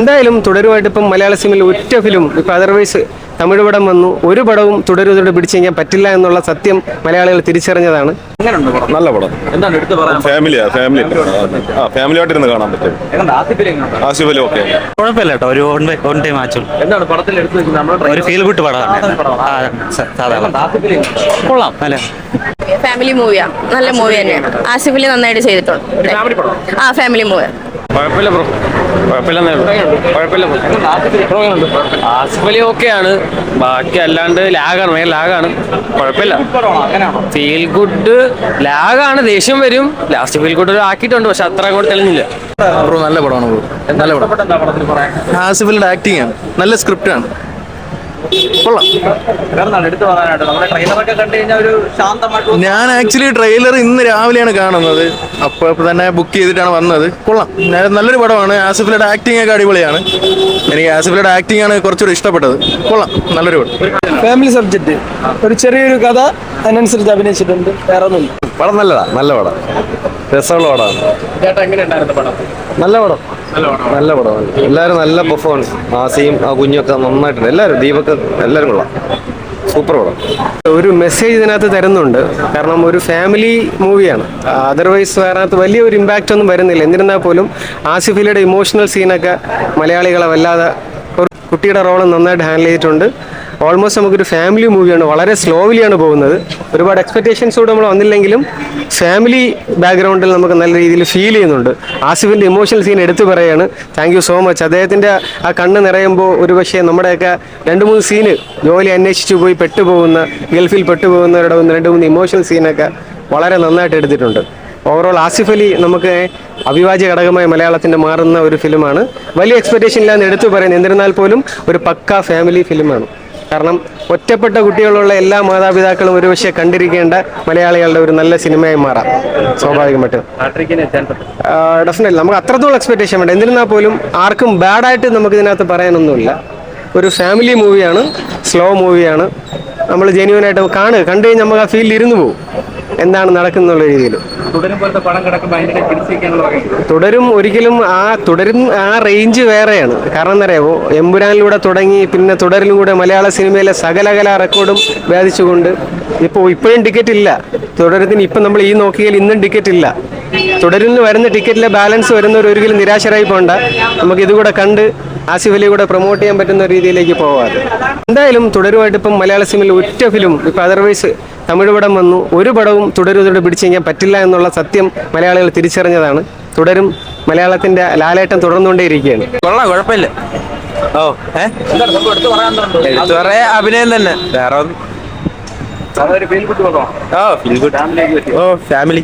എന്തായാലും തുടരുമായിട്ട് ഇപ്പം മലയാള സിനിമയിൽ ഒറ്റ ഫിലിം ഇപ്പം അതർവൈസ് തമിഴ് പടം വന്നു, ഒരു പടവും തുടരെ പിടിച്ചു കഴിഞ്ഞാൽ പറ്റില്ല എന്നുള്ള സത്യം മലയാളികൾ തിരിച്ചറിഞ്ഞതാണ്. നല്ല പടം. ഫാമിലിയായിട്ടിരുന്ന് കാണാൻ പറ്റും. ആസിഫ് അലി ഓക്കെ, കുഴപ്പമില്ല കേട്ടോ. ഒരു വൺ ടൈം മാച്ച്. എന്താണ് പടത്തിൽ എടുത്തു വെക്കുന്നത്? ഒരു ഫീൽ ഗുഡ് പടമാണ്. കൊള്ളാം. അല്ലേ, ഫാമിലി മൂവിയാ, നല്ല മൂവി തന്നെയാണ്. ആസിഫ് അലി നന്നായിട്ട് ചെയ്തിട്ടുണ്ട്. Family movie. കുഴപ്പമില്ല ബ്രോ, ആസിഫ് അലി ഓക്കെയാണ്. ബാക്കി അല്ലാണ്ട് ലാഗാണ്. കുഴപ്പമില്ല. ഫീൽ ഗുഡ് ലാഗാണ്, ദേഷ്യം വരും. ലാസ്റ്റ് ഫീൽ ഗുഡ് ആക്കിയിട്ടുണ്ട്, പക്ഷെ അത്ര അങ്ങോട്ട് തെളിഞ്ഞില്ല. ബ്രോ നല്ല പടമാണ് ബ്രോ, നല്ല പടം. ആസിഫ് അലിയുടെ ആക്ടിംഗ് ആണ്, നല്ല സ്ക്രിപ്റ്റ് ആണ്, കൊള്ളാം. ഞാൻ ആക്ച്വലി ട്രെയിലർ ഇന്ന് രാവിലെയാണ് കാണുന്നത്, അപ്പോൾ തന്നെ ബുക്ക് ചെയ്തിട്ടാണ് വന്നത്. കൊള്ളാം, നല്ലൊരു പടമാണ്. ആസിഫ് അലിയുടെ ആക്ടിംഗ് ഒക്കെ അടിപൊളിയാണ്. എനിക്ക് ആസിഫ് അലിയുടെ ആക്ടിംഗ് ആണ് കുറച്ചുകൂടി ഇഷ്ടപ്പെട്ടത്. കൊള്ളാം, നല്ലൊരു പടം. ഫാമിലി സബ്ജക്റ്റ്, ഒരു ചെറിയൊരു കഥ അതിനനുസരിച്ച് അഭിനയിച്ചിട്ടുണ്ട്. വേറെ ഒന്നുമില്ല. പടം നല്ല പടം, രസമുള്ള പടമാണ്. നല്ല പടം. എല്ലാവരും നല്ല പെർഫോമൻസ്. ആസിയും ആ കുഞ്ഞൊക്കെ നന്നായിട്ടുണ്ട്. എല്ലാവരും ദീപക്ക് എല്ലാവരും കൊള്ളാം, സൂപ്പർ പടം. ഒരു മെസ്സേജ് ഇതിനകത്ത് തരുന്നുണ്ട്. കാരണം ഒരു ഫാമിലി മൂവിയാണ്. അതർവൈസ് അതിനകത്ത് വലിയൊരു ഇമ്പാക്റ്റ് ഒന്നും വരുന്നില്ല. എന്നിരുന്നാൽ പോലും ആസിഫ് അലിയുടെ ഇമോഷണൽ സീനൊക്കെ മലയാളികളെ വല്ലാതെ, ഒരു കുട്ടിയുടെ റോള് നന്നായിട്ട് ഹാൻഡിൽ ചെയ്തിട്ടുണ്ട്. ഓൾമോസ്റ്റ് നമുക്കൊരു ഫാമിലി മൂവിയാണ്. വളരെ സ്ലോവിലിയാണ് പോകുന്നത്. ഒരുപാട് എക്സ്പെക്ടേഷൻസോട് നമ്മൾ വന്നില്ലെങ്കിലും ഫാമിലി ബാക്ക്ഗ്രൗണ്ടിൽ നമുക്ക് നല്ല രീതിയിൽ ഫീൽ ചെയ്യുന്നുണ്ട്. ആസിഫിൻ്റെ ഇമോഷണൽ സീൻ എടുത്തു പറയുകയാണ്. Thank you so much. അദ്ദേഹത്തിൻ്റെ ആ കണ്ണ് നിറയുമ്പോൾ ഒരു പക്ഷേ നമ്മുടെയൊക്കെ 2-3 സീന് ജോലി അന്വേഷിച്ചു പോയി ഗൾഫിൽ പെട്ടുപോകുന്നവരുടെ 2-3 ഇമോഷണൽ സീനൊക്കെ വളരെ നന്നായിട്ട് എടുത്തിട്ടുണ്ട്. ഓവറോൾ ആസിഫ് അലി നമുക്ക് അവിഭാജ്യ ഘടകമായി മലയാളത്തിൻ്റെ മാറുന്ന ഒരു ഫിലിമാണ്. വലിയ എക്സ്പെക്ടേഷൻ ഇല്ലാന്ന് എടുത്തു പറയുന്നത്. എന്നിരുന്നാൽ പോലും ഒരു പക്ക ഫാമിലി ഫിലിമാണ്. കാരണം ഒറ്റപ്പെട്ട കുട്ടികളുള്ള എല്ലാ മാതാപിതാക്കളും ഒരുപക്ഷെ കണ്ടിരിക്കേണ്ട മലയാളികളുടെ ഒരു നല്ല സിനിമയായി മാറാം സ്വാഭാവികമായിട്ടും. ഡെഫിനറ്റ്ലി നമുക്ക് അത്രത്തോളം എക്സ്പെക്ടേഷൻ വേണ്ട. എന്നിരുന്നാൽ പോലും ആർക്കും ബാഡായിട്ട് നമുക്ക് ഇതിനകത്ത് പറയാനൊന്നുമില്ല. ഒരു ഫാമിലി മൂവിയാണ്, സ്ലോ മൂവിയാണ്. നമ്മൾ ജെന്യുവനായിട്ട് കണ്ടു കഴിഞ്ഞാൽ നമുക്ക് ആ ഫീൽഡിൽ ഇരുന്ന് പോകും എന്താണ് നടക്കുന്നുള്ള രീതിയിൽ. തുടരും ഒരിക്കലും തുടരും ആ റേഞ്ച് വേറെയാണ്. കാരണം എന്നറിയാമോ, എമ്പുരാനിലൂടെ തുടങ്ങി പിന്നെ തുടരിലൂടെ മലയാള സിനിമയിലെ സകലകല റെക്കോർഡും ബാധിച്ചുകൊണ്ട് ഇപ്പോഴും ടിക്കറ്റ് ഇല്ല തുടരത്തിന്. ഇപ്പം നമ്മൾ ഈ നോക്കിയാൽ ഇന്നും ടിക്കറ്റ് ഇല്ല. തുടരുന്ന് വരുന്ന ടിക്കറ്റിലെ ബാലൻസ് വരുന്നവർ ഒരിക്കലും നിരാശരായി പോകണ്ട. നമുക്ക് ഇതുകൂടെ കണ്ട് ആസിഫ് അലി കൂടെ പ്രൊമോട്ട് ചെയ്യാൻ പറ്റുന്ന രീതിയിലേക്ക് പോകാതെ. എന്തായാലും തുടരുമായിട്ട് ഇപ്പം മലയാള സിനിമയിൽ ഒറ്റ ഫിലിം ഇപ്പം അതർവൈസ് തമിഴ് പടം വന്നു, ഒരു പടവും തുടരെ പിടിച്ചു കഴിഞ്ഞാൽ പറ്റില്ല എന്നുള്ള സത്യം മലയാളികൾ തിരിച്ചറിഞ്ഞതാണ്. തുടരും മലയാളത്തിന്റെ ലാലേട്ടൻ തുടർന്നുകൊണ്ടേയിരിക്കുകയാണ്. കൊള്ളാം, കുഴപ്പമില്ല. അഭിനയം തന്നെ, വേറെ ഫീൽ ഗുഡ്. ഫാമിലി